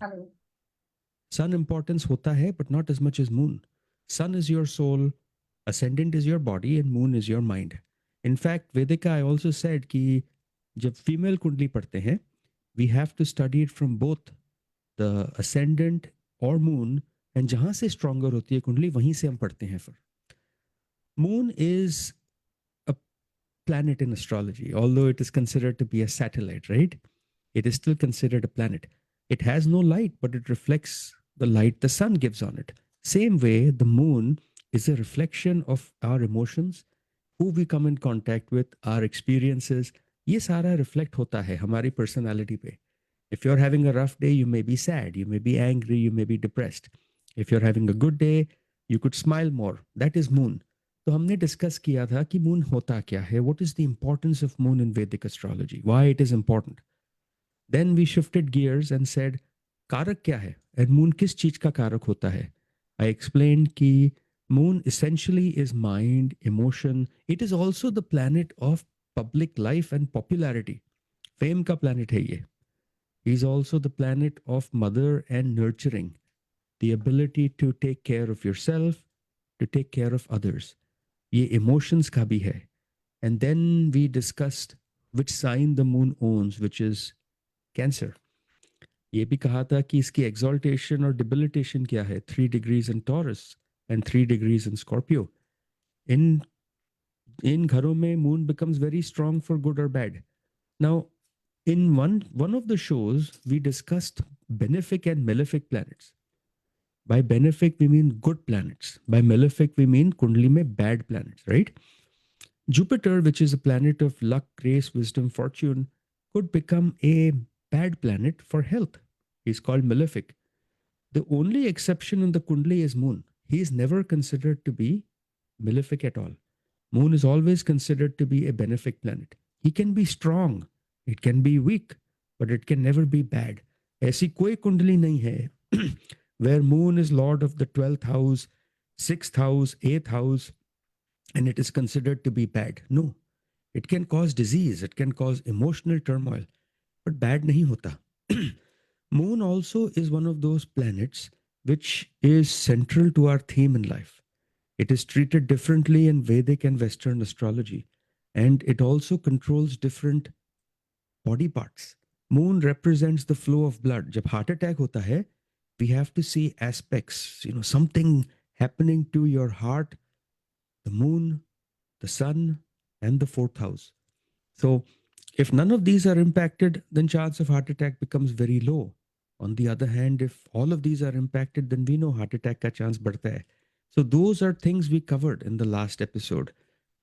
Hello. Sun importance hota hai, but not as much as moon. Sun is your soul, ascendant is your body, and moon is your mind. In fact, Vedika, I also said कि जब female कुंडली पढ़ते हैं, we have to study it from both the ascendant or moon, and जहाँ से stronger होती है कुंडली वहीं से हम पढ़ते हैं फिर. Moon is a planet in astrology, although it is considered to be a satellite, right? It is still considered a planet. It has no light, but it reflects the light the sun gives on it. Same way, the moon is a reflection of our emotions, who we come in contact with, our experiences. ये सारा reflect होता है हमारी personality पे. If you're having a rough day, you may be sad, you may be angry, you may be depressed. If you're having a good day, you could smile more. That is moon. तो हमने discuss किया था कि moon होता क्या है, what is the importance of moon in Vedic astrology, why it is important. Then we shifted gears and said, कारक क्या है and moon किस चीज का कारक होता है. I explained कि moon essentially is mind, emotion. It is also the planet of public life and popularity. Fame का planet है ये. He is also the planet of mother and nurturing, the ability to take care of yourself, to take care of others. ये emotions का भी है. And then we discussed which sign the moon owns, which is Cancer. ये भी कहा था कि इसकी exaltation और debilitation क्या है. 3 degrees in Taurus and 3 degrees in Scorpio. In इन घरों में moon becomes very strong for good or bad. Now, in one of the shows, we discussed benefic and malefic planets. By benefic, we mean good planets. By malefic, we mean kundli mein bad planets, right? Jupiter, which is a planet of luck, grace, wisdom, fortune, could become a bad planet for health. He's called malefic. The only exception in the Kundli is Moon. He is never considered to be malefic at all. Moon is always considered to be a benefic planet. He can be strong, it can be weak, but it can never be bad. ऐसी कोई कुंडली नहीं है where Moon is lord of the 12th house, 6th house, 8th house, and it is considered to be bad. No, it can cause disease, it can cause emotional turmoil, but bad nahi hota. Moon also is one of those planets which is central to our theme in life. It is treated differently in Vedic and Western astrology, and it also controls different body parts. Moon represents the flow of blood. जब heart attack होता है, we have to see aspects, something happening to your heart, the moon, the sun, and the fourth house. So if none of these are impacted, then chance of heart attack becomes very low. On the other hand, if all of these are impacted, then we know heart attack ka chance badhta hai. So those are things we covered in the last episode.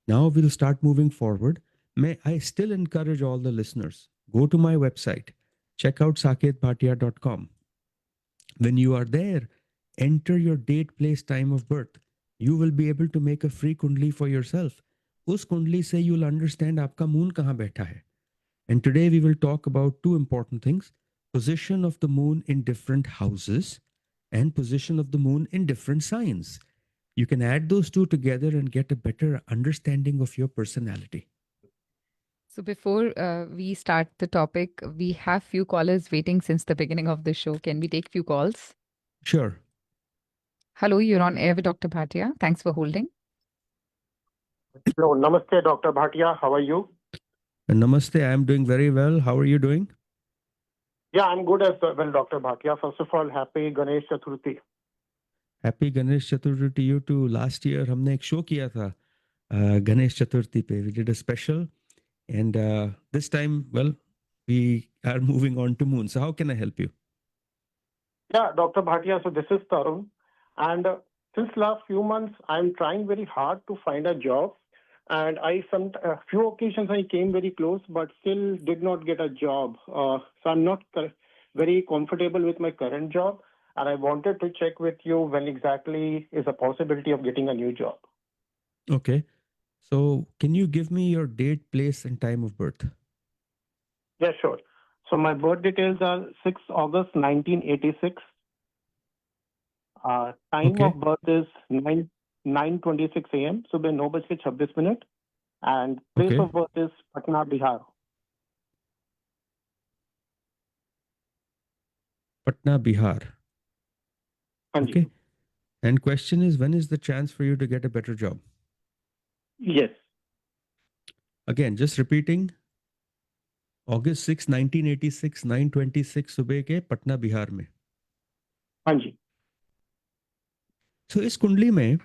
Now we'll start moving forward. May I still encourage all the listeners, go to my website, check out saketbhatia.com. When you are there, enter your date, place, time of birth. You will be able to make a free kundli for yourself. उस कुंडली से you'll understand आपका moon कहाँ बैठा है. And today we will talk about two important things: position of the moon in different houses and position of the moon in different signs. You can add those two together and get a better understanding of your personality. So before we start the topic, we have few callers waiting since the beginning of the show. Can we take few calls? Sure. Hello, you're on air with Dr. Bhatia. Thanks for holding. Hello, Namaste, Dr. Bhatia. How are you? Namaste. I am doing very well. How are you doing? Yeah, I'm good as well, Dr. Bhatia. First of all, happy Ganesh Chaturthi. Happy Ganesh Chaturthi to you too. Last year हमने एक show किया था Ganesh Chaturthi पे. We did a special, and this time, well, we are moving on to moon. So how can I help you? Yeah, Dr. Bhatia. So this is Tarun, and since last few months, I'm trying very hard to find a job, and some few occasions I came very close, but still did not get a job. So I'm not very comfortable with my current job, and I wanted to check with you when exactly is a possibility of getting a new job. Okay. So can you give me your date, place, and time of birth? Yeah, sure. So my birth details are 6 August 1986. Time Okay. of birth is 9:26 a.m. सुबह 9:26 and place Okay. of birth is Patna, Bihar. Patna, Bihar. हाँ जी. Okay. And question is, when is the chance for you to get a better job? Yes. Again, just repeating. August 6, 1986, 9:26 सुबह के पटना बिहार में. हाँ जी. So इस कुंडली में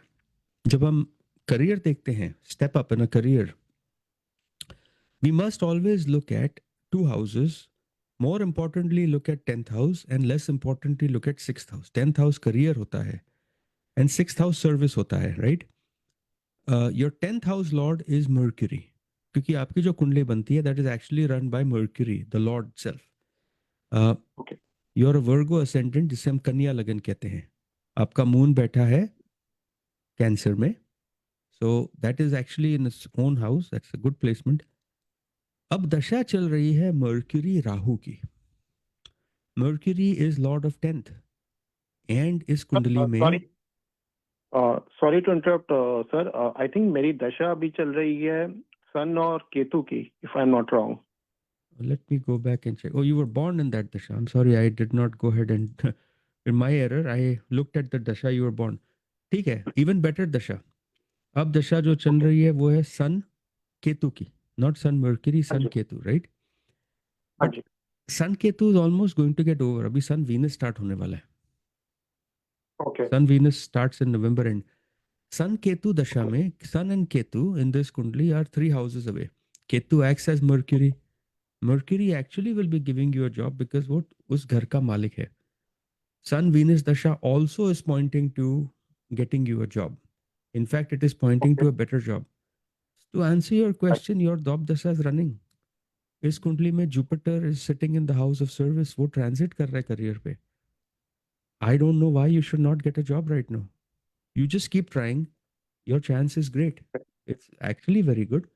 जब हम करियर देखते हैं, step up in a career, we must always look at two houses. More importantly, look at 10th house, and less importantly, look at 6th house. 10th house career होता है and 6th house service होता है, right? Your 10th house lord is Mercury. क्योंकि आपकी जो कुंडली बनती है, that is actually run by Mercury, the lord itself. Okay. You're a Virgo ascendant, जिसे हम कन्या लगन कहते हैं. आपका मून बैठा है कैंसर में. So that is actually in its own house. That's a good placement. अब दशा चल रही है मर्क्यूरी राहु की. Mercury is Lord of 10th and इस कुंडली में. Sorry to interrupt, sir. I think मेरी दशा अभी चल रही है सन और केतु की, if I'm not wrong. Let me go back and check. Oh, you were born in that dasha. I'm sorry, I did not go ahead and in my error, I looked at the dasha you were born. ठीक है, even better दशा. अब दशा जो चल रही है वो है सन केतु की, not sun Mercury, sun हाँ जी. केतु, right? हाँ But ji. sun Ketu is almost going to get over. अभी sun Venus start होने वाला है. Okay. Sun Venus starts in November end. Sun Ketu Dasha में Sun and Ketu in this kundli are 3 houses away. Ketu acts as Mercury. Mercury actually will be giving you a job because वो उस घर का मालिक है. Sun Venus Dasha also is pointing to getting you a job. In fact, it is pointing Okay. to a better job. To answer your question, your Dob Dasha is running. इस कुंडली में Jupiter is sitting in the house of service. वो transit कर रहा है career पे. I don't know why you should not get a job right now. You just keep trying. Your chance is great. It's actually very good.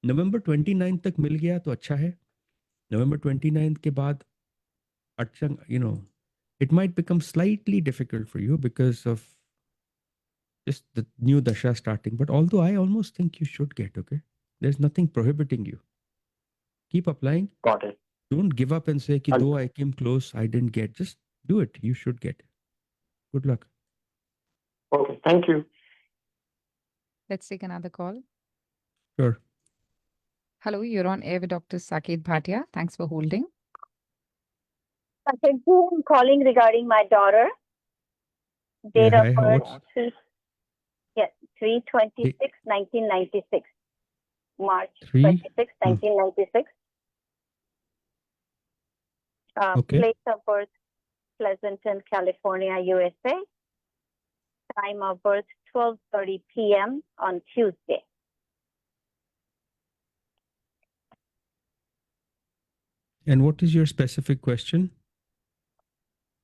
November 29 तक मिल गया तो अच्छा है. November 29 के बाद अच्छा, it might become slightly difficult for you because of just the new dasha starting. But although I almost think you should get, okay? There's nothing prohibiting you. Keep applying. Got it. Don't give up and say, ki, हाँ जी. though I came close, I didn't get. Just do it. You should get. Good luck. Okay. Thank you. Let's take another call. Sure. Hello, you're on air with Dr. Saket Bhatia. Thanks for holding. I'm calling regarding my daughter. Date Yeah, of hi, birth, what's 3/26, 1996. March 3? 26, 1996. Okay. Place of birth, Pleasanton, California, USA. Time of birth, 12:30 p.m. on Tuesday. And what is your specific question?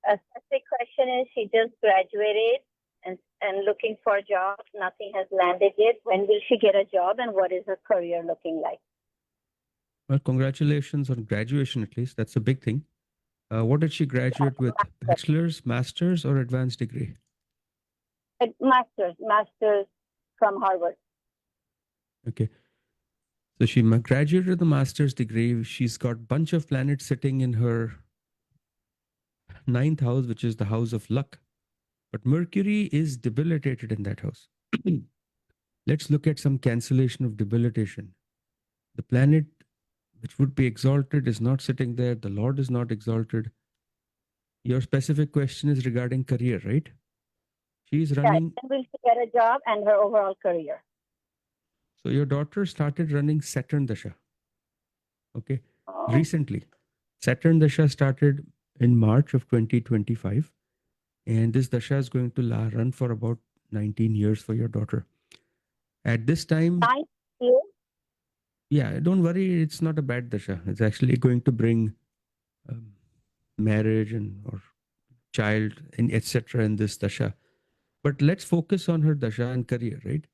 A specific question is she just graduated and looking for a job. Nothing has landed yet. When will she get a job and what is her career looking like? Well, congratulations on graduation at least. That's a big thing. What did she graduate with? Bachelor's, master's, or advanced degree? Master's from Harvard. Okay. So she graduated with a master's degree. She's got bunch of planets sitting in her 9th house, which is the house of luck. But Mercury is debilitated in that house. Let's look at some cancellation of debilitation. The planet which would be exalted is not sitting there. The Lord is not exalted. Your specific question is regarding career, right? She's running. When will she get a job and her overall career? So your daughter started running Saturn Dasha. Okay. Oh. Recently. Saturn Dasha started in March of 2025. And this Dasha is going to run for about 19 years for your daughter. At this time, 9 years? yeah, don't worry. It's not a bad Dasha. It's actually going to bring marriage and or child and etc. in this Dasha. But let's focus on her Dasha and career, right?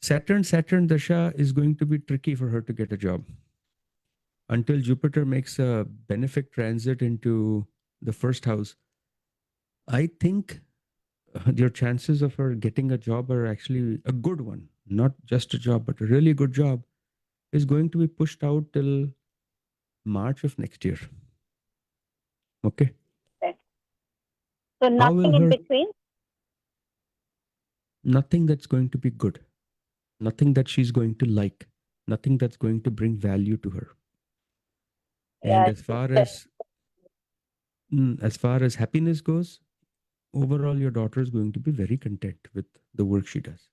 Saturn Dasha is going to be tricky for her to get a job until Jupiter makes a benefic transit into the first house. I think your chances of her getting a job are actually a good one, not just a job, but a really good job is going to be pushed out till March of next year. Okay. So How will nothing in her between. nothing that's going to be good, nothing that she's going to like, nothing that's going to bring value to her. And Yeah, as far as happiness goes, overall your daughter is going to be very content with the work she does.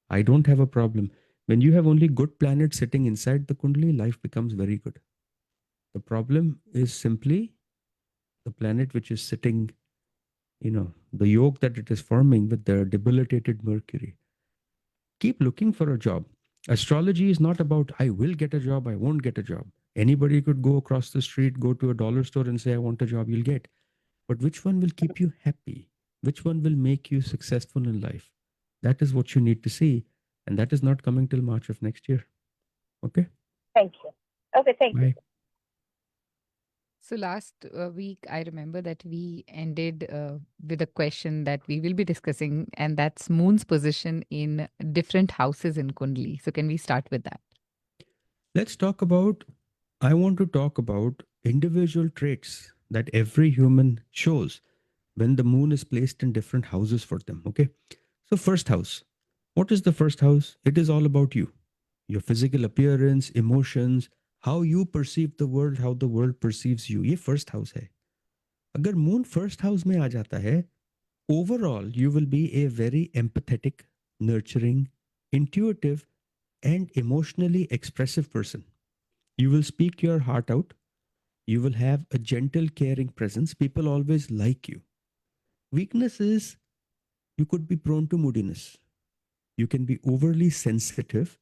I don't have a problem. When you have only good planets sitting inside the kundali, life becomes very good. The problem is simply the planet which is sitting, the yoke that it is forming with the debilitated Mercury. Keep looking for a job. Astrology is not about I will get a job, I won't get a job. Anybody could go across the street, go to a dollar store and say, I want a job, you'll get. But which one will keep you happy? Which one will make you successful in life? That is what you need to see. And that is not coming till March of next year. Okay? thank you. Okay, thank you. Bye. So last week, I remember that we ended with a question that we will be discussing, and that's Moon's position in different houses in Kundli. So can we start with that? I want to talk about individual traits that every human shows when the moon is placed in different houses for them. Okay? So, first house. What is the first house? It is all about you, your physical appearance, emotions, how you perceive the world, how the world perceives you. ये first house है. अगर moon first house में आ जाता है, overall you will be a very empathetic, nurturing, intuitive, and emotionally expressive person. You will speak your heart out. You will have a gentle, caring presence. People always like you. Weakness is you could be prone to moodiness. You can be overly sensitive,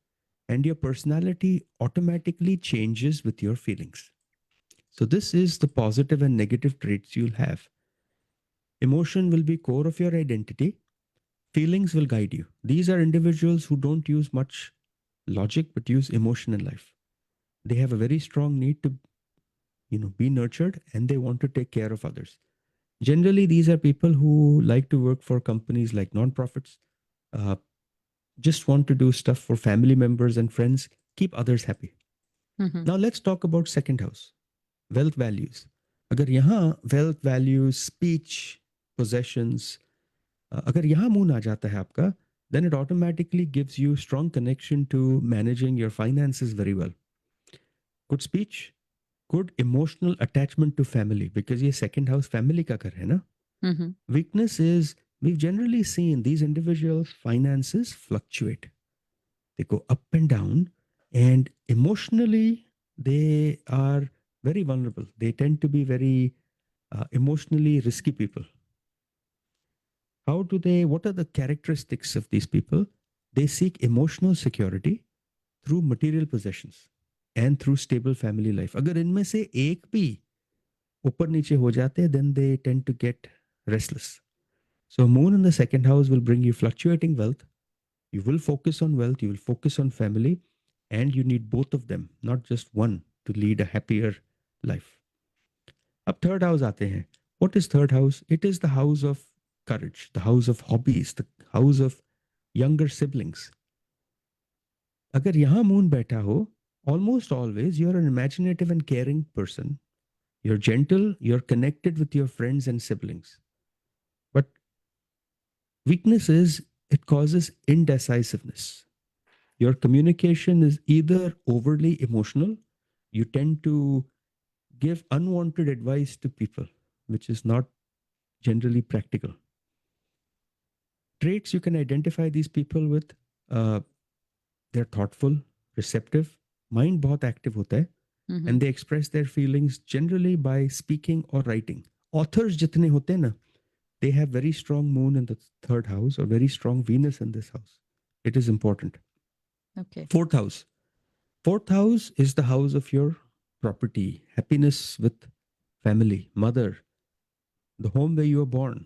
and your personality automatically changes with your feelings. So, this is the positive and negative traits you'll have. Emotion will be core of your identity. Feelings will guide you. These are individuals who don't use much logic but use emotion in life. They have a very strong need to be nurtured, and they want to take care of others. Generally, these are people who like to work for companies like non-profits, uh, just want to do stuff for family members and friends, keep others happy. Mhm. Now let's talk about second house, wealth values. अगर यहाँ wealth values, speech, possessions, अगर यहाँ moon आ जाता है आपका, then it automatically gives you strong connection to managing your finances very well. Good speech, good emotional attachment to family, because ये second house family का घर है ना. Mhm. Weakness is we've generally seen these individuals' finances fluctuate. They go up and down, and emotionally, they are very vulnerable. They tend to be very emotionally risky people. What are the characteristics of these people? They seek emotional security through material possessions and through stable family life. अगर इनमें से एक भी ऊपर नीचे हो जाते हैं, then they tend to get restless. So moon in the second house will bring you fluctuating wealth. You will focus on wealth, you will focus on family, and you need both of them, not just one, to lead a happier life. अब third house आते हैं. What is third house? It is the house of courage, the house of hobbies, the house of younger siblings. अगर यहाँ moon बैठा हो, almost always you're an imaginative and caring person. You're gentle, you're connected with your friends and siblings. But weakness is it causes indecisiveness. Your communication is either overly emotional, you tend to give unwanted advice to people, which is not generally practical. Traits you can identify these people with, they're thoughtful, receptive, mind बहुत active होता है, Mhm. and they express their feelings generally by speaking or writing. Authors जितने होते हैं ना, they have very strong moon in the third house or very strong Venus in this house. It is important. Okay. Fourth house. Fourth house is the house of your property, happiness with family, mother, the home where you were born,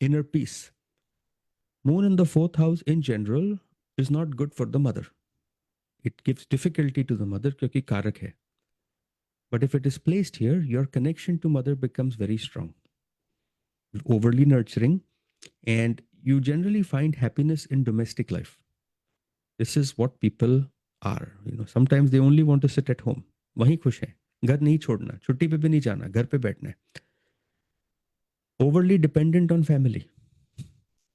inner peace. Moon in the fourth house in general is not good for the mother. It gives difficulty to the mother क्योंकि कारक है. But if it is placed here, your connection to mother becomes very strong, overly nurturing, and you generally find happiness in domestic life. This is what people are. Sometimes they only want to sit at home. वहीं खुश है, घर नहीं छोड़ना, छुट्टी पे भी नहीं जाना, घर पे बैठना है. overly dependent on family.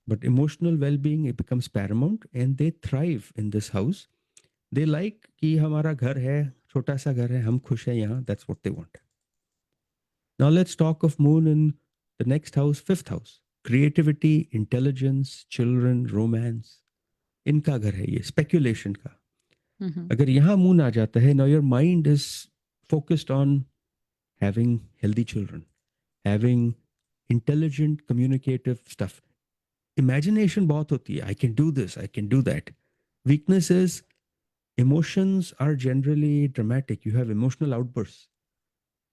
But emotional well-being, it becomes paramount and they thrive in this house. They like कि हमारा घर है, छोटा सा घर है, हम खुश हैं यहाँ. That's what they want. Now let's talk of moon in the next house, fifth house. Creativity, intelligence, children, romance. इनका घर है ये, speculation का. अगर यहाँ moon आ जाता है, now your mind is focused on having healthy children, having intelligent, communicative stuff. Imagination बहुत होती है. I can do this, I can do that. Weakness is emotions are generally dramatic. You have emotional outbursts,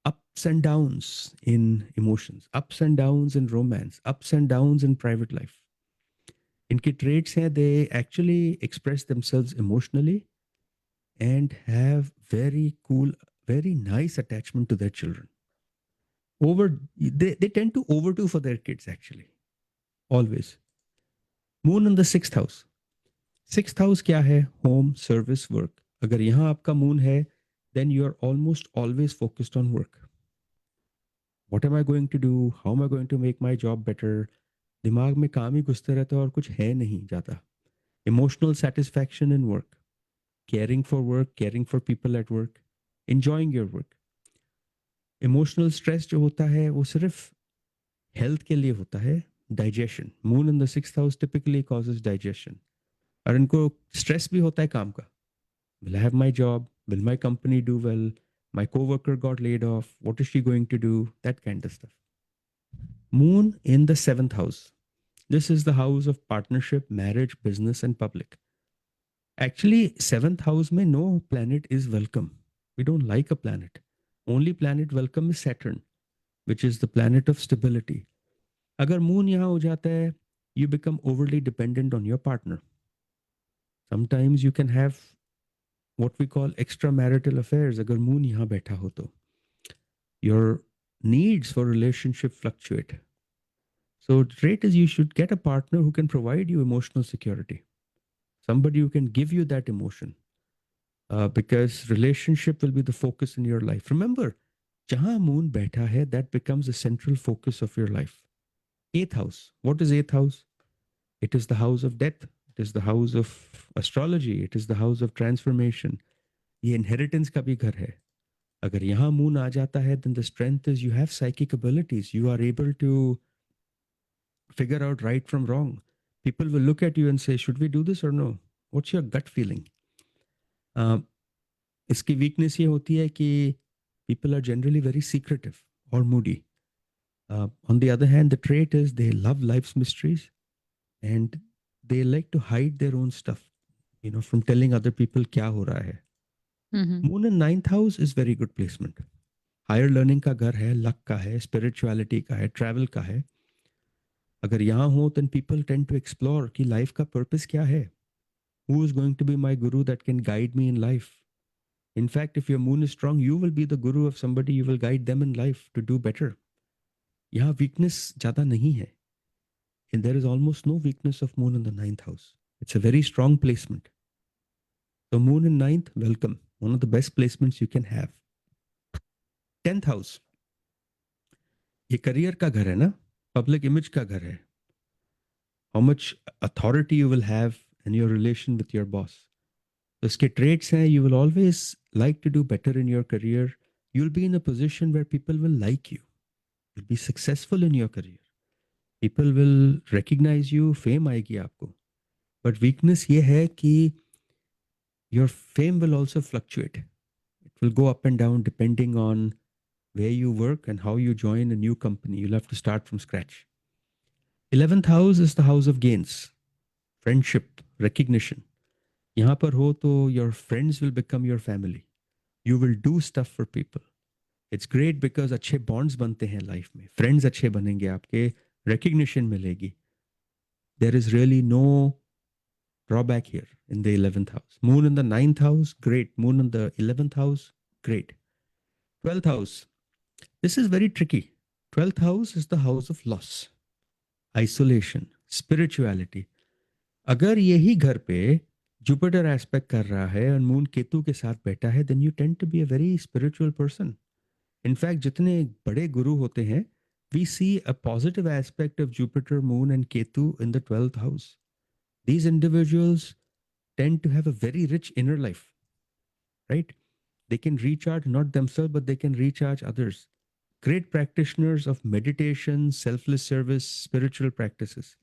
ups and downs in emotions, ups and downs in romance, ups and downs in private life. इनके traits हैं, they actually express themselves emotionally and have very cool, very nice attachment to their children. They tend to overdo for their kids actually, always. Moon in the sixth house. Sixth house क्या है? Home, service, work. अगर यहाँ आपका moon है, then you are almost always focused on work. What am I going to do? How am I going to make my job better? दिमाग में काम ही घुसते रहता है और कुछ है नहीं ज़्यादा. Emotional satisfaction in work. Caring for work, caring for people at work, enjoying your work. Emotional stress जो होता है वो सिर्फ health के लिए होता है. Digestion. Moon in the sixth house typically causes digestion. और इनको stress भी होता है काम का. Will I have my job? Will my company do well? My coworker got laid off. What is she going to do? That kind of stuff. Moon in the seventh house. This is the house of partnership, marriage, business, and public. Actually, seventh house में no planet is welcome. We don't like a planet. Only planet welcome is Saturn, which is the planet of stability. अगर moon यहाँ हो जाता है, you become overly dependent on your partner. Sometimes you can have what we call extramarital affairs अगर moon यहाँ बैठा हो तो. Your needs for relationship fluctuate. So the trait is you should get a partner who can provide you emotional security. Somebody who can give you that emotion. Because relationship will be the focus in your life. Remember, जहाँ moon बैठा है, that becomes the central focus of your life. Eighth house. What is eighth house? It is the house of death. It is the house of astrology. It is the house of transformation. ये inheritance का भी घर है. अगर यहाँ moon आ जाता है, then the strength is you have psychic abilities. You are able to figure out right from wrong. People will look at you and say, should we do this or no? What's your gut feeling? इसकी weakness ये होती है कि people are generally very secretive or moody. On the other hand, the trait is they love life's mysteries and they like to hide their own stuff, from telling other people क्या हो रहा है. Moon in ninth house is very good placement. Higher learning का घर है, luck का है, spirituality का है, travel का है. अगर यहाँ हो, then people tend to explore कि life का purpose क्या है. Who is going to be my guru that can guide me in life? In fact, if your moon is strong, you will be the guru of somebody. You will guide them in life to do better. यहाँ weakness ज़्यादा नहीं है. And there is almost no weakness of moon in the ninth house. It's a very strong placement. So moon in ninth, welcome. One of the best placements you can have. 10th house. ये career का घर है ना? Public image का घर है. How much authority you will have in your relation with your boss. So इसके traits हैं, you will always like to do better in your career. You'll be in a position where people will like you. You'll be successful in your career. People will recognize you, fame आएगी आपको. But weakness ये है कि your fame will also fluctuate. It will go up and down depending on where you work and how you join a new company. You'll have to start from scratch. 11th house is the house of gains, friendship, recognition. यहाँ पर हो तो your friends will become your family. You will do stuff for people. It's great because अच्छे bonds बनते हैं life में. Friends अच्छे बनेंगे आपके, recognition मिलेगी. There is really no drawback here in the 11th house. Moon in the 9th house, great. Moon in the 11th house, great. 12th house. This is very tricky. 12th house is the house of loss, isolation, spirituality. अगर यही घर पे Jupiter aspect कर रहा है और moon Ketu के साथ बैठा है, then you tend to be a very spiritual person. In fact, जितने बड़े गुरु होते हैं, we see a positive aspect of Jupiter, Moon, and Ketu in the 12th house. These individuals tend to have a very rich inner life, right? They can recharge not themselves, but they can recharge others. Great practitioners of meditation, selfless service, spiritual practices.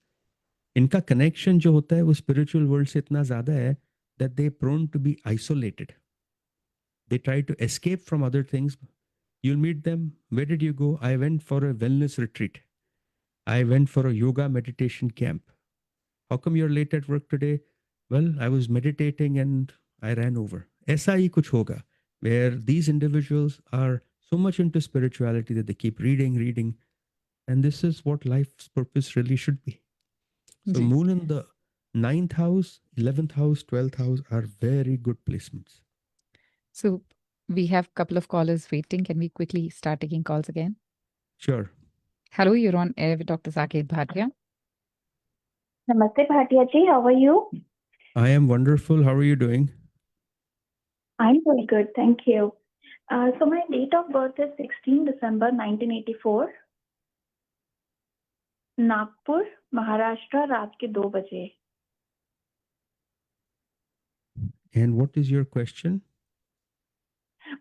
इनका connection जो होता है वो spiritual world से इतना ज़्यादा है that they prone to be isolated. They try to escape from other things. You'll meet them. Where did you go? I went for a wellness retreat. I went for a yoga meditation camp. How come you're late at work today? Well, I was meditating and I ran over. ऐसा ही कुछ होगा, where these individuals are so much into spirituality that they keep reading, and this is what life's purpose really should be. So ji. Moon in the 9th house, 11th house, 12th house are very good placements. So we have a couple of callers waiting. Can we quickly start taking calls again? Sure. Hello, you're on air with Dr. Saket Bhatia. Namaste Bhatia ji, how are you? I am wonderful. How are you doing? I'm very good, thank you. So my date of birth is 16 December 1984. Nagpur Maharashtra रात के 2 बजे. And what is your question?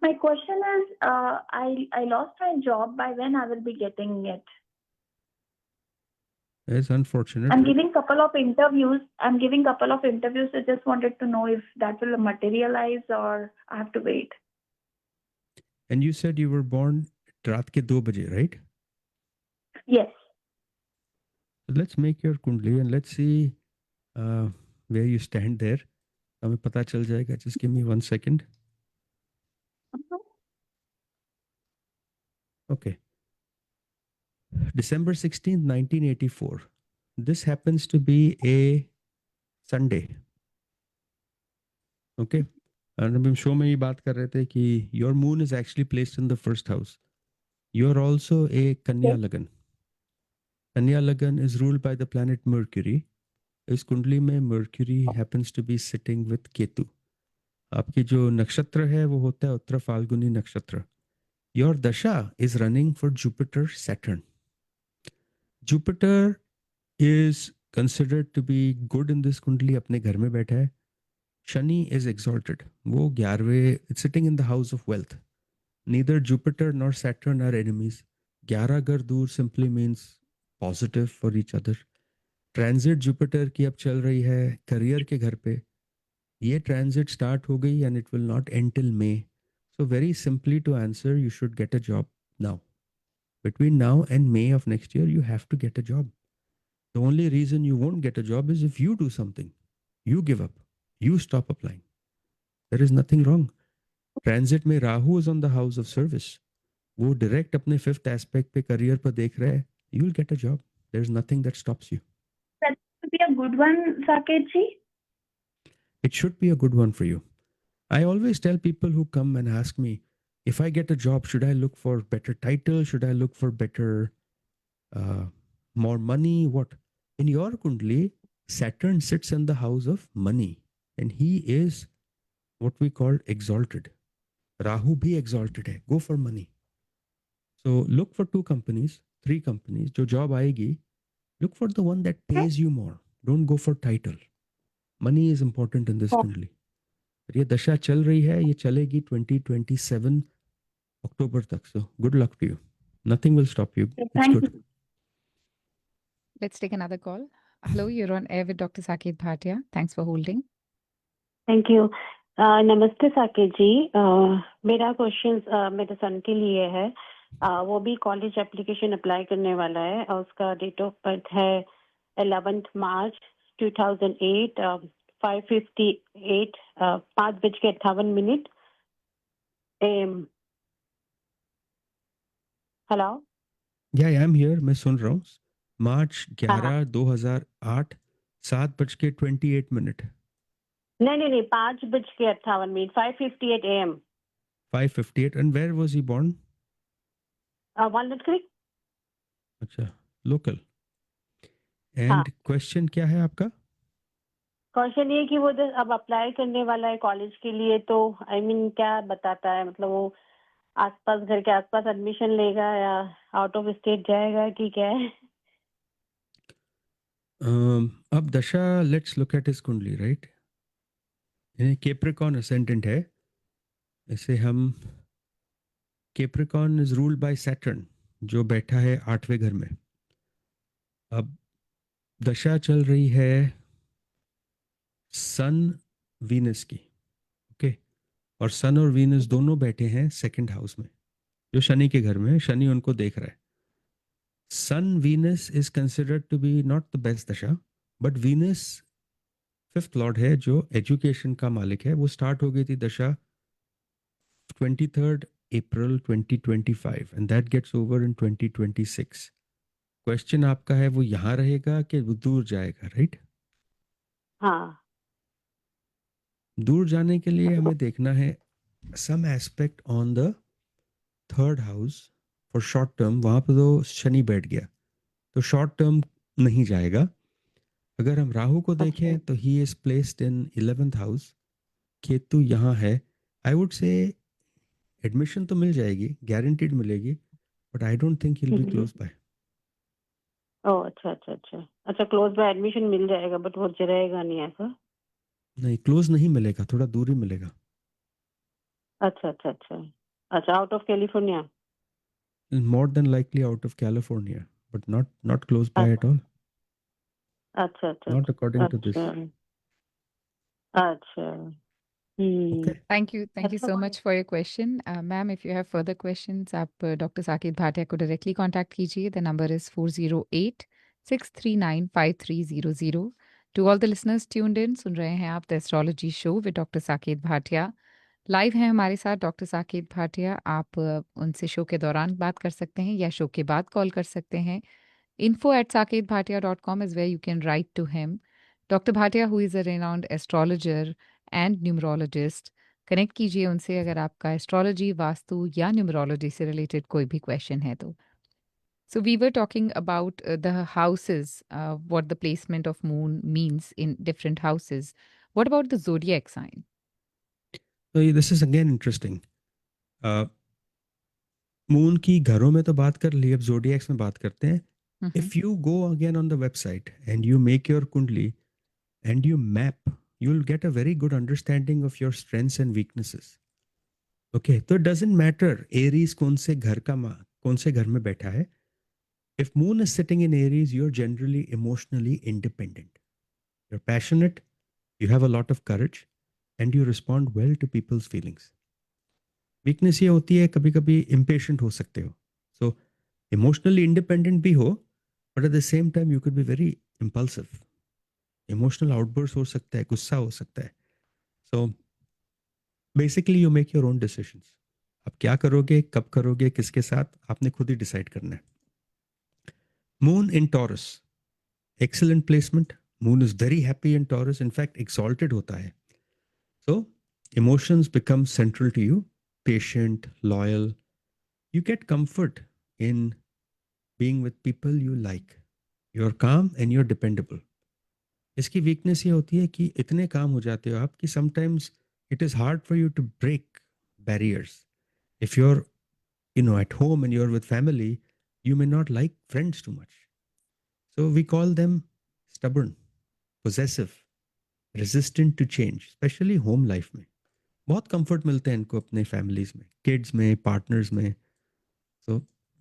My question is, I lost my job. By when I will be getting it? It's unfortunate. I'm giving couple of interviews. I just wanted to know if that will materialize or I have to wait. And you said you were born रात के 2 बजे, right? Yes. So let's make your kundli and let's see where you stand there. हमें पता चल जाएगा. Just give me 1 second. Okay. December 16th, 1984. This happens to be a Sunday. Okay. And हम show में ये बात कर रहे थे कि your moon is actually placed in the first house. You're also a Kanya Lagan. Kanya Lagan is ruled by the planet Mercury. इस कुंडली में Mercury happens to be sitting with Ketu. आपकी जो नक्षत्र है वो होता है उत्तर फाल्गुनी नक्षत्र. Your dasha is running for Jupiter Saturn. Jupiter is considered to be good in this कुंडली. अपने घर में बैठा है. Shani is exalted. वो 11वें, it's sitting in the house of wealth. Neither Jupiter nor Saturn are enemies. 11 घर दूर simply means positive for each other. Transit Jupiter की अब चल रही है करियर के घर पे. ये ट्रांजिट स्टार्ट हो गई and it will not end till May. So very simply to answer, you should get a job now. Between now and May of next year, you have to get a job. The only reason you won't get a job is if you do something. You give up. You stop applying. There is nothing wrong. Transit में Rahu is on the house of service. वो direct अपने fifth aspect पे career पर देख रहा है. You will get a job. There is nothing that stops you. That would be a good one, Saket ji. It should be a good one for you. I always tell people who come and ask me, if I get a job, should I look for better title? Should I look for better, more money? What? In your kundli, Saturn sits in the house of money and he is what we call exalted. Rahu bhi exalted hai. Go for money. So look for 2 companies, 3 companies. Jo job aayegi, look for the one that pays you more. Don't go for title. Money is important in this kundli. ये दशा चल रही है, ये चलेगी 2027 अक्टूबर तक. So good luck to you. Nothing will stop you. It's Thank good. you. Let's take another call. Hello, you're on air with Dr. Saket Bhatia. Thanks for holding. Thank you. नमस्ते साकेत जी. मेरा क्वेश्चन मेरे सन के लिए है. वो भी college application apply करने वाला है और उसका डेट ऑफ बर्थ है 11th March 2008, 5:58, 5:58 AM. Hello. Yeah, I'm here. मैं सुन रहा हूँ. March 11, 2008, 7:28. नहीं 5:58, 5:58 AM. 5:58. And where was he born? Walnut Creek. अच्छा, local. And question क्या है आपका? क्वेश्चन ये कि वो अब अप्लाई करने वाला है कॉलेज के लिए, तो आई मीन क्या बताता है, मतलब वो आसपास, घर के आसपास एडमिशन लेगा या आउट ऑफ स्टेट जाएगा कि क्या है? अब दशा, लेट्स लुक एट हिज कुंडली, राइट? कैप्रिकॉर्न असेंडेंट है, इसे हम, Capricorn is ruled by Saturn, जो बैठा है 8वें घर में। अब दशा चल रही है सन वीनस की, ओके, और सन और वीनस दोनों बैठे हैं सेकंड हाउस में, जो शनि के घर में है, शनि उनको देख रहा है। Sun Venus is considered to be not the best dasha, but Venus fifth lord है जो एजुकेशन का मालिक है। वो स्टार्ट हो गई थी दशा 23rd April 2025 and that gets over in 2026। Question आपका है वो यहाँ रहेगा कि वो दूर जाएगा, राइट? हाँ। दूर जाने के लिए हमें देखना है some aspect on the third house for short term. वहाँ पर तो शनि बैठ गया, तो शॉर्ट टर्म नहीं जाएगा। अगर हम राहु को देखें तो he is placed in 11th house, Ketu यहाँ है। आई वुड से एडमिशन तो मिल जाएगी, गारंटीड मिलेगी, but I don't think he will be close by. Oh, अच्छा अच्छा अच्छा अच्छा, क्लोज बाय एडमिशन मिल जाएगा बट वो रहेगा नहीं, ऐसा? नहीं, क्लोज नहीं मिलेगा, थोड़ा दूर ही मिलेगा। अच्छा अच्छा अच्छा अच्छा, out of California? More than likely out of California, but not close by at all, अच्छा अच्छा नॉट अकॉर्डिंग टू दिस। अच्छा अच्छा। Okay, Thank you. Thank you अच्छा। so much for your question. Ma'am, if you have further questions, आप Dr. Saket Bhatia को directly contact कीजिए. The number is 408-639-5300. To all the listeners tuned in, सुन रहे हैं आप The Astrology Show with Dr. Saket Bhatia. Live हैं हमारे साथ डॉक्टर साकेत भाटिया। आप उनसे शो के दौरान बात कर सकते हैं या शो के बाद कॉल कर सकते हैं। info@saketbhatia.com is where you can write to him. Dr. Bhatia, who is a renowned astrologer and numerologist, connect कीजिए उनसे अगर आपका एस्ट्रोलॉजी, वास्तु या न्यूमरोलॉजी से रिलेटेड कोई भी क्वेश्चन है तो। So we were talking about the houses, what the placement of moon means in different houses. What about the zodiac sign? तो this is again interesting. Moon की घरों में तो बात कर ली, अब जोडिएक्स में बात करते हैं। Mhm. If you go again on the website and you make your कुंडली and you map, you'll get a very good understanding of your strengths and weaknesses. Okay, so it doesn't matter Aries कौन से घर का कौन से घर में बैठा है। If moon is sitting in Aries, you're generally emotionally independent. You're passionate, you have a lot of courage, and you respond well to people's feelings. Weakness ये होती है कभी कभी impatient हो सकते हो। So emotionally independent भी हो, but at the same time you could be very impulsive. Emotional outbursts हो सकता है, गुस्सा हो सकता है। So basically you make your own decisions. आप क्या करोगे, कब करोगे, किसके साथ, आपने खुद ही डिसाइड करना है। Moon in Taurus, excellent placement. Moon is very happy in Taurus, in fact exalted होता है। So emotions become central to you, patient, loyal, you get comfort in being with people you like, you are calm and you are dependable. इसकी weakness ये होती है कि इतने काम हो जाते हो आप कि sometimes it is hard for you to break barriers. If you're, at home and you're with family, you may not like friends too much. So we call them stubborn, possessive, resistant to change, especially home life में। बहुत comfort मिलते हैं इनको अपने families में, kids में, partners में। So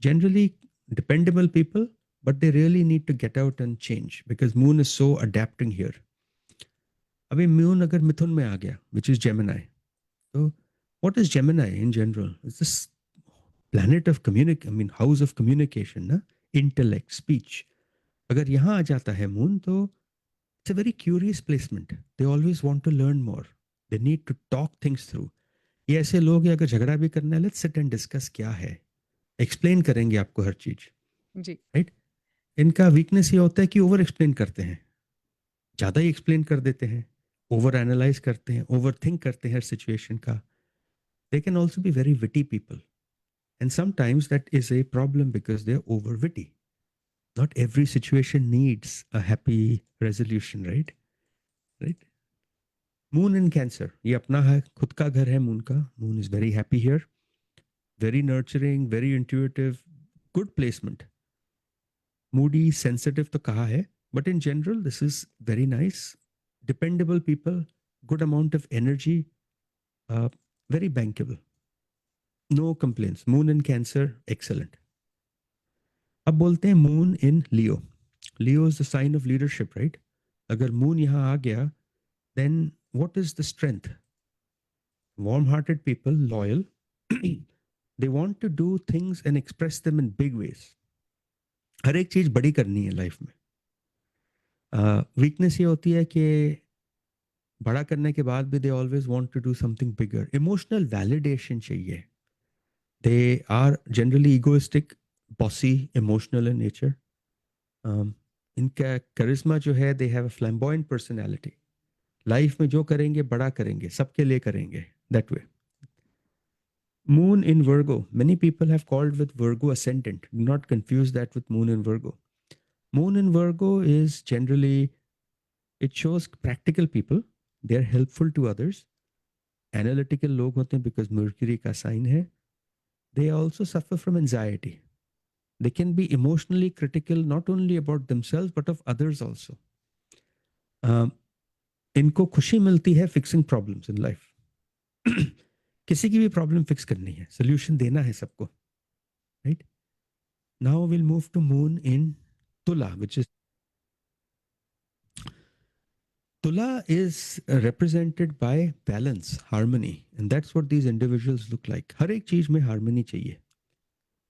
generally dependable people, but they really need to get out and change because moon is so adapting here. अभी moon अगर मिथुन में आ गया, which is Gemini. So what is Gemini in general? It's this planet of house of communication, ना, intellect, speech. अगर यहाँ आ जाता है moon तो it's a very curious placement. They always want to learn more. They need to talk things through. ये ऐसे लोग हैं, अगर झगड़ा भी करना है, let's sit and discuss क्या है, एक्सप्लेन करेंगे आपको हर चीज, जी। राइट? इनका वीकनेस ये होता है कि ओवर एक्सप्लेन करते हैं, ज़्यादा ही एक्सप्लेन कर देते हैं, ओवर एनालाइज करते हैं, ओवर थिंक करते हैं हर सिचुएशन का। They can also be very witty people, and sometimes that is a problem because they're over witty. Not every situation needs a happy resolution, right? Moon in Cancer, ये अपना है, खुद का घर है मून का। Moon is very happy here, very nurturing, very intuitive, good placement. Moody, sensitive to kaha hai, but in general, this is very nice. Dependable people, good amount of energy, uh, very bankable. No complaints. Moon in Cancer, excellent. अब बोलते हैं moon in Leo. Leo is the sign of leadership, right? अगर moon यहाँ आ गया, then what is the strength? Warm-hearted people, loyal. They want to do things and express them in big ways. हर एक चीज बड़ी करनी है लाइफ में. वीकनेस ये होती है कि बड़ा करने के बाद भी they always want to do something bigger. Emotional validation चाहिए. They are generally egoistic, bossy, emotional in nature. इनका करिश्मा जो है, they have a flamboyant personality. Life में जो करेंगे बड़ा करेंगे, सबके लिए करेंगे, that way. Moon in Virgo. Many people have called with Virgo ascendant. Do not confuse that with Moon in Virgo. Moon in Virgo is generally, it shows practical people. They're helpful to others. Analytical लोग होते हैं because Mercury का sign है. They also suffer from anxiety. They can be emotionally critical not only about themselves but of others also. इनको खुशी मिलती है fixing problems in life. किसी की भी प्रॉब्लम फिक्स करनी है, सोल्यूशन देना है सबको, right? Now will move to moon in Tula, which is Tula is represented by balance, harmony, and that's what these individuals look like. हर एक चीज में हार्मनी चाहिए.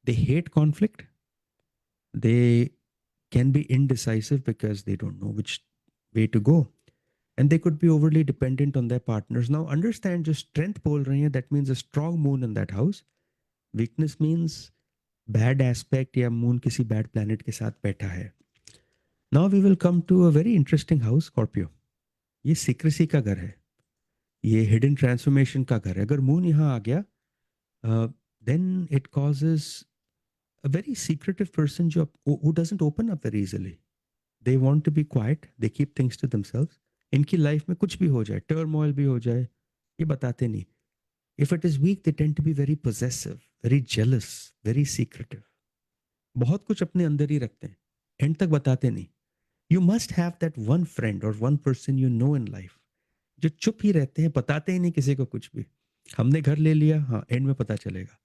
They hate conflict. They can be indecisive because they don't know which way to go. And they could be overly dependent on their partners. Now, understand, just strength bol rahi hai, that means a strong moon in that house. Weakness means bad aspect ya moon kisi bad planet ke sath baitha hai. Now we will come to a very interesting house, Scorpio. ये secrecy का घर है, ये hidden transformation का घर है. अगर moon यहाँ आ गया, then it causes a very secretive person who doesn't open up very easily. They want to be quiet. They keep things to themselves. इनकी लाइफ में कुछ भी हो जाए, टर्मोइल भी हो जाए, ये बताते नहीं. If it is weak, they tend to be very possessive, very jealous, very secretive. बहुत कुछ अपने अंदर ही रखते हैं, एंड तक बताते नहीं. You must have that one friend or one person you know in life, जो चुप ही रहते हैं, बताते ही नहीं किसी को कुछ भी. हमने घर ले लिया, हाँ, एंड में पता चलेगा.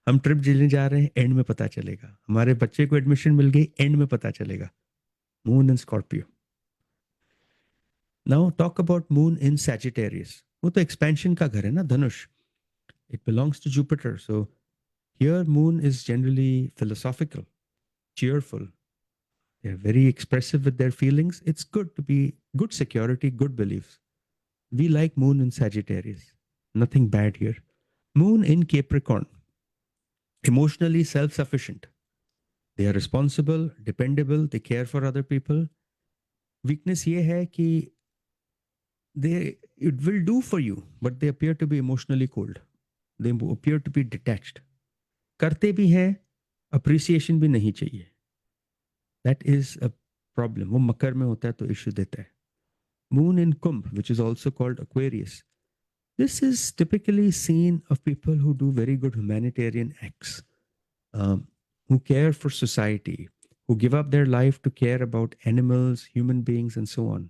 हम ट्रिप लेने जा रहे हैं, एंड में पता चलेगा. हमारे बच्चे को एडमिशन मिल गई, एंड में पता चलेगा. Moon in Scorpio. Now talk about moon in Sagittarius. वो तो expansion का घर है ना, धनुष. It belongs to Jupiter. So here moon is generally philosophical, cheerful. They are very expressive with their feelings. It's good to be good security, good beliefs. We like moon in Sagittarius. Nothing bad here. Moon in Capricorn. Emotionally self-sufficient. They are responsible, dependable. They care for other people. Weakness ये है कि it will do for you, but they appear to be emotionally cold. They appear to be detached. करते भी हैं, appreciation भी नहीं चाहिए. That is a problem. वो मकर में होता है तो issue देता है. Moon in Kumbh, which is also called Aquarius. This is typically seen of people who do very good humanitarian acts, who care for society, who give up their life to care about animals, human beings, and so on.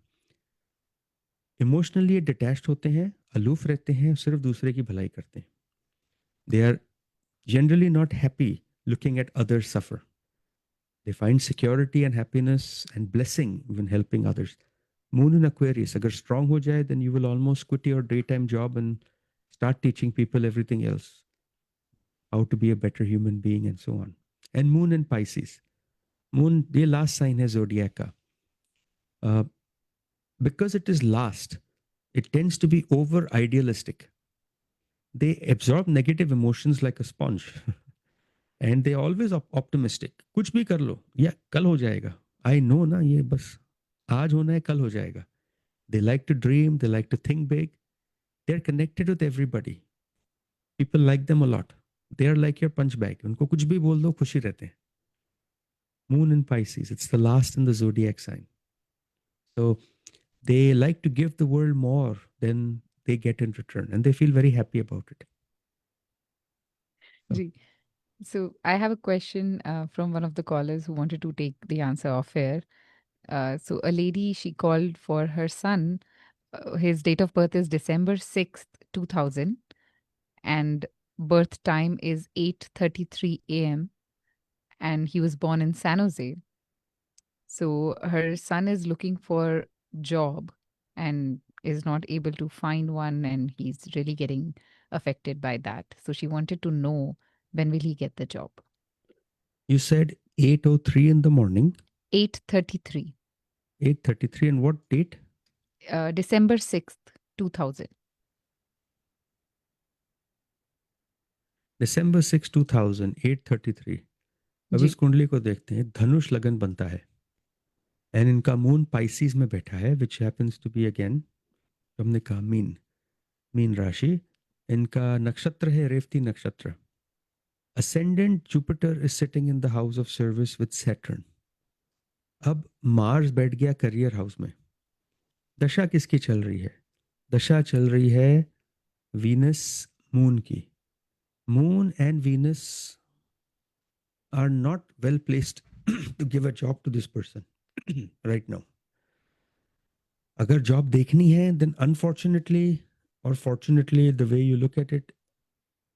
Emotionally detached होते हैं, aloof रहते हैं, सिर्फ दूसरे की भलाई करते हैं. They are generally not happy looking at others suffer. They find security and happiness and blessing even helping others. Moon in Aquarius अगर स्ट्रांग हो जाए, then you will almost quit your day time job and start teaching people everything else, how to be a better human being and so on. And moon in Pisces. Moon ये last sign है zodiac का. Because it is last, it tends to be over idealistic. They absorb negative emotions like a sponge. And they always optimistic. कुछ भी कर लो, या कल हो जाएगा. I know ना, ये बस आज होना है, कल हो जाएगा. They like to dream, they like to think big. They're connected with everybody. People like them a lot. They are like your punch bag. उनको कुछ भी बोल दो, खुशी रहते हैं. Moon in Pisces, it's the last in the zodiac sign. So they like to give the world more than they get in return, and they feel very happy about it. Ji. So I have a question from one of the callers who wanted to take the answer off air. So a lady, she called for her son. His date of birth is December 6th, 2000, and birth time is 8:33 a.m. and he was born in San Jose. So her son is looking for job and is not able to find one, and he's really getting affected by that. So she wanted to know, when will he get the job? You said 8:03 in the morning, 8:33, 8:33, and what date? December 6th, 2000. December 6, 2000, 8:33. अब जी, इस कुंडली को देखते हैं, धनुष लगन बनता है and इनका मून पाइसिस में बैठा है, विच हैपेंस टू बी अगेन, हमने कहा मीन राशि, इनका नक्षत्र है रेवती नक्षत्र. Ascendant Jupiter is sitting in the house of service with Saturn. अब मार्स बैठ गया करियर हाउस में. दशा किसकी चल रही है? दशा चल रही है वीनस मून की. Moon and Venus are not well placed to give a job to this person right now. अगर जॉब देखनी है, then unfortunately or fortunately, the way you look at it,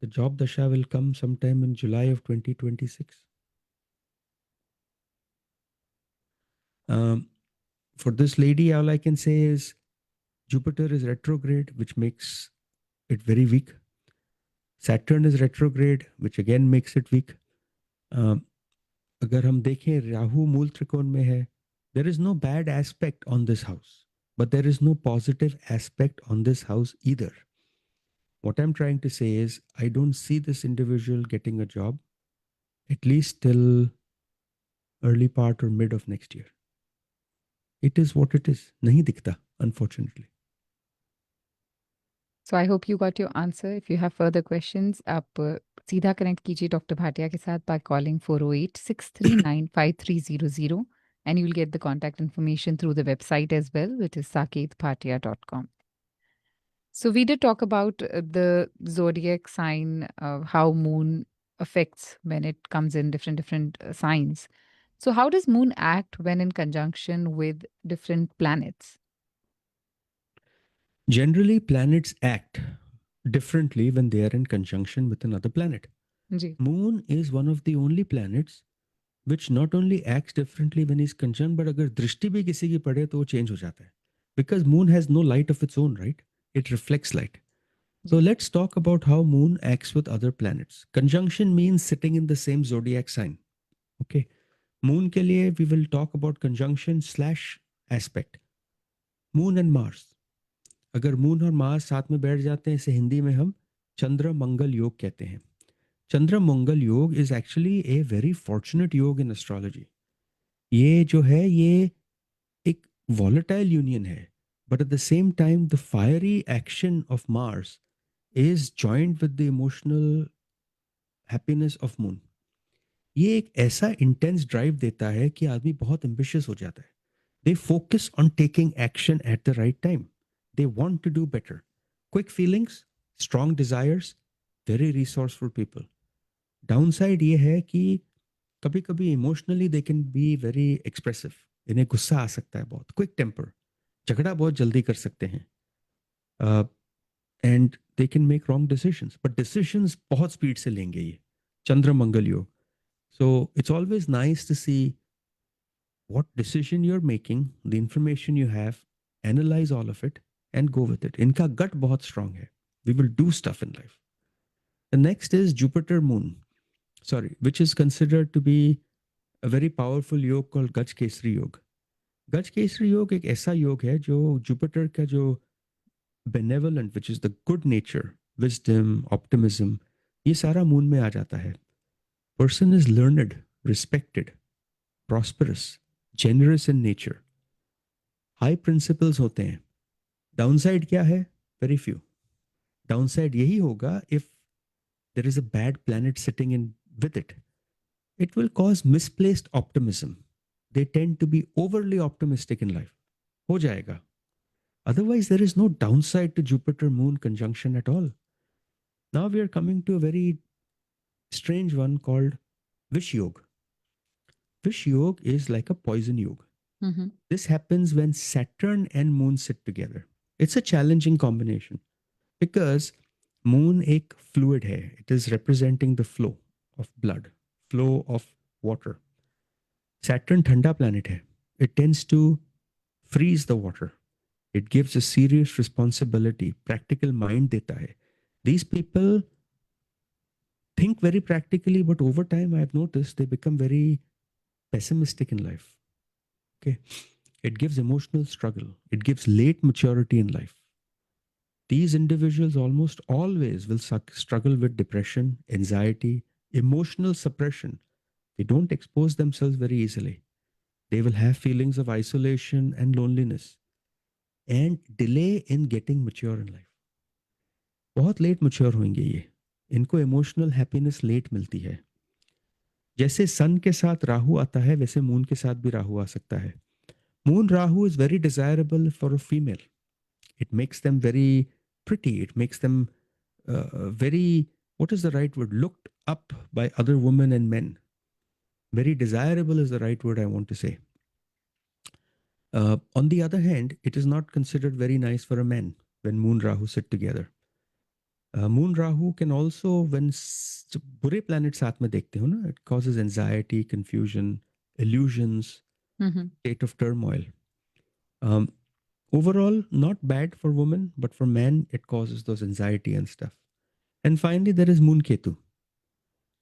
the job dasha will come sometime in July of 2026. For this lady, all I can say is Jupiter is retrograde, which makes it very weak. Saturn is retrograde, which again makes it weak. अगर हम देखें राहु मूल त्रिकोण में है, there is no bad aspect on this house, but there is no positive aspect on this house either. What I'm trying to say is, I don't see this individual getting a job at least till early part or mid of next year. It is what it is. नहीं दिखता, unfortunately. So I hope you got your answer. If you have further questions, आप सीधा connect कीजिए doctor Bhatia के साथ by calling 408-639-5300, and you'll get the contact information through the website as well, which is saketbhatia.com. So we did talk about the zodiac sign, how moon affects when it comes in different signs. So how does moon act when in conjunction with different planets? Generally, planets act differently when they are in conjunction with another planet. Ji, Moon is one of the only planets which not only acts differently when he's conjunct, but अगर दृष्टि भी किसी की पड़े तो वो change हो जाता है. Because moon has no light of its own, right? It reflects light. So let's talk about how moon acts with other planets. Conjunction means sitting in the same zodiac sign. Okay. Moon के लिए we will talk about conjunction / aspect. Moon and Mars. अगर moon और Mars साथ में बैठ जाते हैं, इसे हिंदी में हम चंद्र मंगल योग कहते हैं. चंद्र मंगल योग is actually a very fortunate योग इन एस्ट्रोलॉजी. ये जो है, ये एक वॉलेटाइल यूनियन है, but at the same time the fiery action of Mars is joint with the emotional happiness of moon. ये एक ऐसा इंटेंस ड्राइव देता है कि आदमी बहुत एम्बिशियस हो जाता है. They focus on taking action at the right time. They want to do better. Quick feelings, strong desires, very resourceful people. Downside ये है कि कभी कभी emotionally they can be very expressive. इन्हें गुस्सा आ सकता है बहुत, क्विक टेम्पर, झगड़ा बहुत जल्दी कर सकते हैं, and they can make wrong decisions. But decisions बहुत स्पीड से लेंगे ये Chandra Mangal yoga. So it's always nice to see what decision you're making, the information you have, analyze all of it and go with it. इनका gut बहुत strong है. We will do stuff in life. The next is Jupiter Moon. Sorry, which is considered to be a very powerful योग called Gaj Kesri योग. Gaj Kesri योग एक ऐसा योग है जो Jupiter का जो benevolent, which is the good nature, wisdom, optimism, ये सारा moon में आ जाता है. Person is learned, respected, prosperous, generous in nature. High principles होते हैं. Downside क्या है? Very few. Downside यही होगा if there is a bad planet sitting in with it. It will cause misplaced optimism. They tend to be overly optimistic in life. हो जाएगा. Otherwise, there is no downside to Jupiter Moon conjunction at all. Now we are coming to a very strange one called Vish Yoga. Vish Yoga is like a poison yoga. Mm-hmm. This happens when Saturn and Moon sit together. It's a challenging combination because Moon एक fluid है. It is representing the flow of blood, flow of water. Saturn ठंडा planet है. It tends to freeze the water. It gives a serious responsibility, practical mind देता है. These people think very practically, but over time I've noticed they become very pessimistic in life. Okay. It gives emotional struggle. It gives late maturity in life. These individuals almost always will struggle with depression, anxiety, emotional suppression. They don't expose themselves very easily. They will have feelings of isolation and loneliness and delay in getting mature in life. बहुत late mature होंगे ये. इनको emotional happiness late मिलती है. जैसे सन के साथ राहु आता है वैसे मून के साथ भी राहु आ सकता है. Moon Rahu is very desirable for a female. It makes them very pretty. It makes them very, what is the right word? Looked up by other women and men. Very desirable is the right word I want to say. On the other hand, it is not considered very nice for a man when Moon Rahu sit together. Moon Rahu can also, when बुरे planets साथ में देखते हो ना, it causes anxiety, confusion, illusions, Mm-hmm. state of turmoil. Overall, not bad for women, but for men, it causes those anxiety and stuff. And finally, there is Moon Ketu.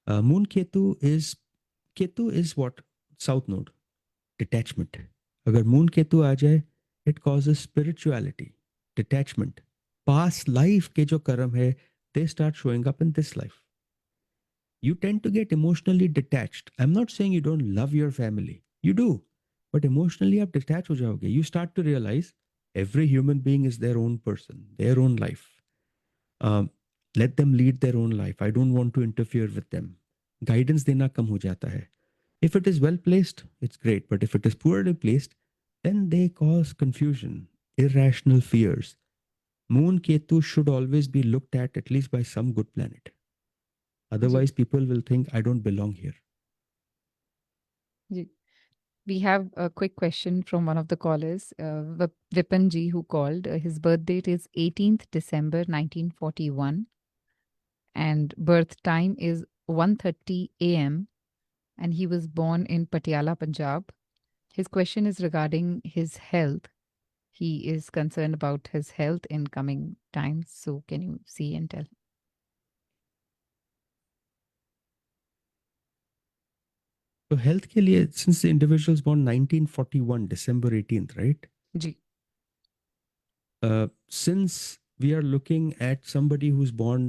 Moon Ketu is what? South node, detachment. Agar Moon Ketu aa jaye, it causes spirituality, detachment. Past life ke jo karam hai, they start showing up in this life. You tend to get emotionally detached. I'm not saying you don't love your family. You do. But emotionally, आप detach हो जाओगे. You start to realize every human being is their own person, their own life. Let them lead their own life. I don't want to interfere with them. Guidance देना कम हो जाता है. If it is well placed, it's great. But if it is poorly placed, then they cause confusion, irrational fears. Moon Ketu should always be looked at least by some good planet. Otherwise, people will think I don't belong here. We have a quick question from one of the callers, Vipan Ji, who called. His birth date is 18th December 1941, and birth time is 1:30 a.m. and he was born in Patiala, Punjab. His question is regarding his health. He is concerned about his health in coming times. So can you see and tell? So health के लिए, since the individual is born 1941, December 18th, right? Ji. Since we are looking at somebody who's born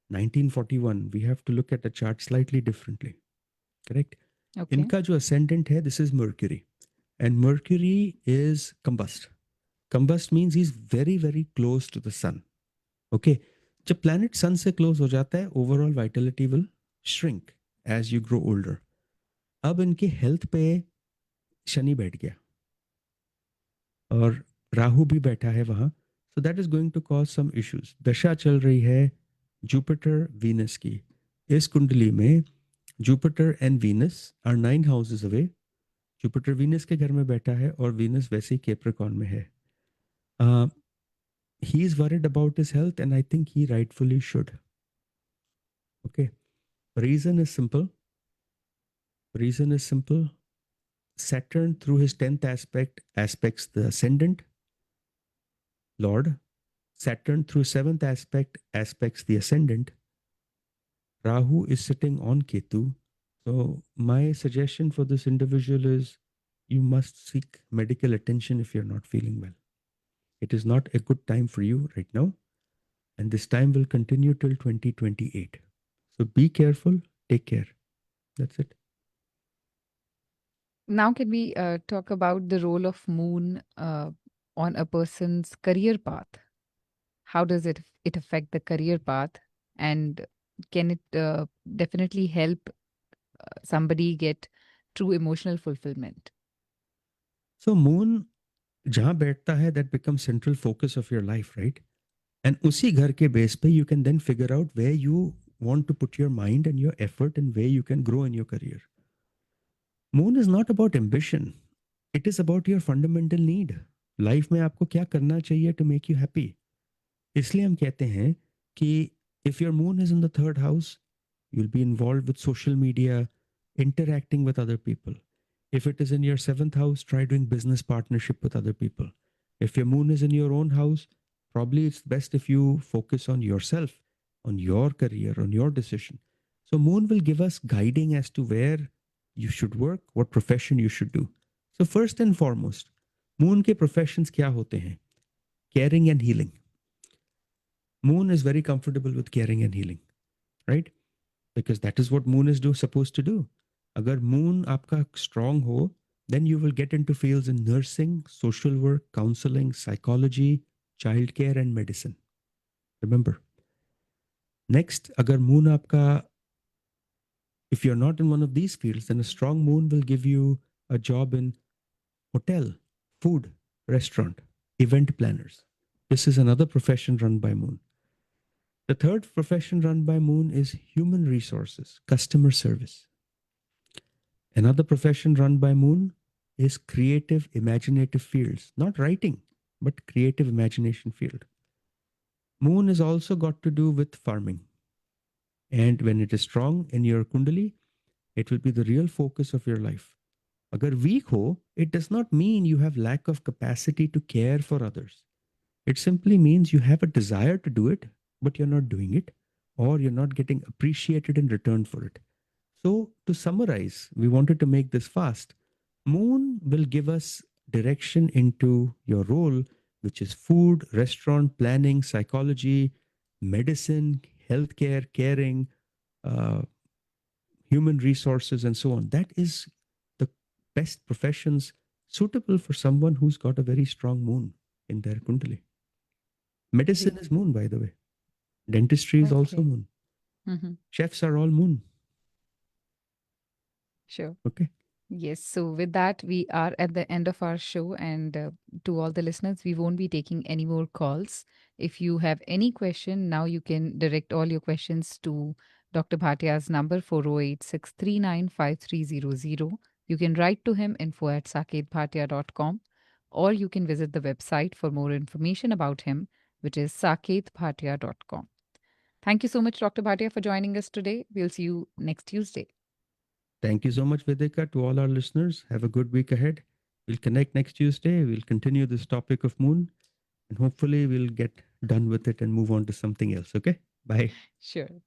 1941, we have to look at the chart slightly differently, correct? Okay. इनका जो ascendant है, this is Mercury. And Mercury is combust. Combust means he's very, very close to the sun. Okay. जब planet sun से close हो जाता है, overall vitality will shrink as you grow older. अब इनके हेल्थ पे शनि बैठ गया और राहु भी बैठा है वहां. So that is going to cause some issues. दशा चल रही है जुपिटर वीनस की. इस कुंडली में Jupiter and Venus are 9 houses away. Jupiter Venus के घर में बैठा है और वीनस वैसे ही कैप्रिकॉर्न में है. He is worried about his health and I think he rightfully should. Okay. Reason is simple. Saturn, through his 10th aspect, aspects the ascendant Lord. Saturn, through 7th aspect, aspects the ascendant. Rahu is sitting on Ketu. So my suggestion for this individual is you must seek medical attention if you're not feeling well. It is not a good time for you right now. And this time will continue till 2028. So be careful, take care. That's it. Now, can we talk about the role of moon on a person's career path? How does it affect the career path? And can it definitely help somebody get true emotional fulfillment? So moon जहाँ बैठता है, that becomes central focus of your life, right? And उसी घर के base पे you can then figure out where you want to put your mind and your effort and where you can grow in your career. Moon is not about ambition. It is about your fundamental need. Life में आपको क्या करना चाहिए to make you happy. इसलिए हम कहते हैं कि if your moon is in the third house, you'll be involved with social media, interacting with other people. If it is in your seventh house, try doing business partnership with other people. If your moon is in your own house, probably it's best if you focus on yourself, on your career, on your decision. So moon will give us guiding as to where you should work, what profession you should do. So first and foremost, moon के professions क्या होते हैं? Caring and healing. Moon is very comfortable with caring and healing, right? Because that is what moon is supposed to do. अगर moon आपका strong हो, then you will get into fields in nursing, social work, counseling, psychology, childcare and medicine. Remember. Next, अगर moon आपका, if you're not in one of these fields, then a strong moon will give you a job in hotel, food, restaurant, event planners. This is another profession run by moon. The third profession run by moon is human resources, customer service. Another profession run by moon is creative, imaginative fields, not writing, but creative imagination field. Moon has also got to do with farming. And when it is strong in your kundali, it will be the real focus of your life. Agar weak ho, it does not mean you have lack of capacity to care for others. It simply means you have a desire to do it, but you're not doing it, or you're not getting appreciated in return for it. So to summarize, we wanted to make this fast. Moon will give us direction into your role, which is food, restaurant, planning, psychology, medicine, healthcare, caring, human resources, and so on. That is the best professions suitable for someone who's got a very strong moon in their kundali. Medicine is moon, by the way. Dentistry is also Okay. moon. Mhm. Chefs are all moon. Sure. Okay. Yes. So, with that, we are at the end of our show. And to all the listeners, we won't be taking any more calls. If you have any question, now you can direct all your questions to Dr. Bhatia's number 408-639-5300. You can write to him info@saketbhatia.com, or you can visit the website for more information about him, which is saketbhatia.com. Thank you so much, Dr. Bhatia, for joining us today. We'll see you next Tuesday. Thank you so much, Vedika. To all our listeners, have a good week ahead. We'll connect next Tuesday. We'll continue this topic of moon, and hopefully we'll get done with it and move on to something else. Okay? Bye. Sure.